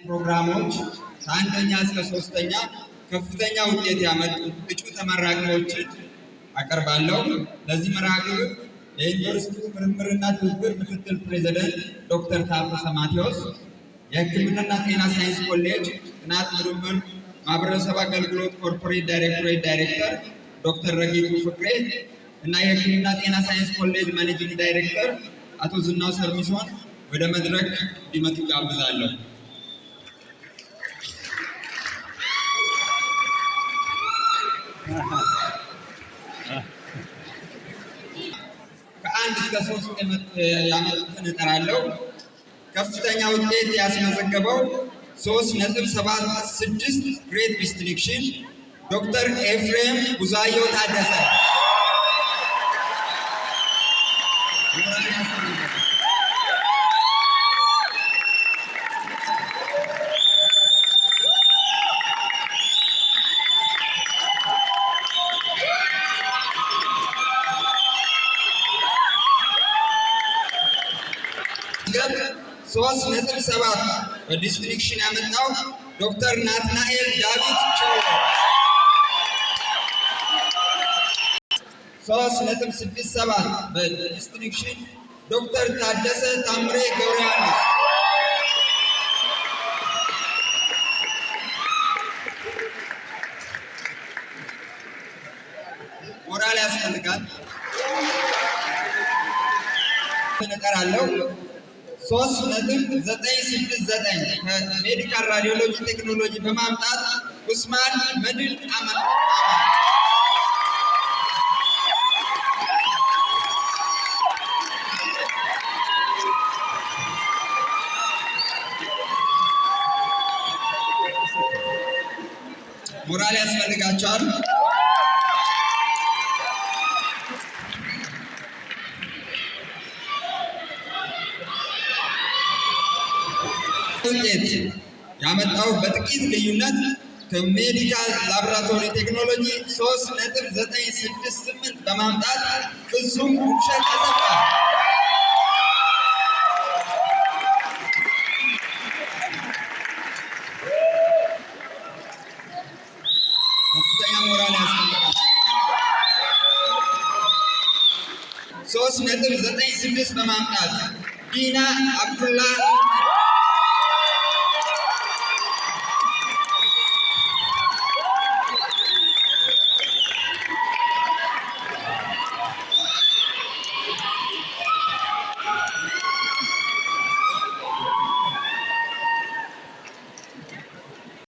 ፕሮግራሞች ከአንደኛ እስከ ሶስተኛ ከፍተኛ ውጤት ያመጡ እጩ ተመራቂዎችን አቀርባለሁ። ለዚህ መርሃ ግብር የዩኒቨርሲቲው ምርምርና ትብብር ምክትል ፕሬዝዳንት ዶክተር ታፈሰ ማቴዎስ፣ የሕክምናና ጤና ሳይንስ ኮሌጅ ጥናት ምርምር ማህበረሰብ አገልግሎት ኮርፖሬት ዳይሬክቶሬት ዳይሬክተር ዶክተር ረጊቱ ፍቅሬ እና የሕክምና ጤና ሳይንስ ኮሌጅ ማኔጂንግ ዳይሬክተር አቶ ዝናው ሰርሚሶን ወደ መድረክ እንዲመጡ ጋብዛለሁ። ከአንድ እስከ 3 ያመጡትን እጠራለሁ። ከፍተኛ ውጤት ያስመዘገበው 3.76 ግሬት ዲስቲንክሽን ዶክተር ኤፍሬም ቡዛየው ታደሰ። ሶስት ነጥብ 7 በዲስቲንክሽን ያመጣው ዶክተር ናትናኤል ዳዊት ቾሎ። 3.67 በዲስቲንክሽን ዶክተር ታደሰ ታምሬ ገብረዮሐንስ። ሞራል ያስፈልጋል። እጠራለሁ። 3.969 ከሜዲካል ራዲዮሎጂ ቴክኖሎጂ በማምጣት ኡስማን መድል አማን። ሞራል ያስፈልጋቸዋል። ውጤት ያመጣው በጥቂት ልዩነት ከሜዲካል ላቦራቶሪ ቴክኖሎጂ 3.968 በማምጣት ፍጹም ውብሸት ተሰፋ። ከፍተኛ ሞራል ያስፈልጋል። 3.96 በማምጣት ዲና አብዱላ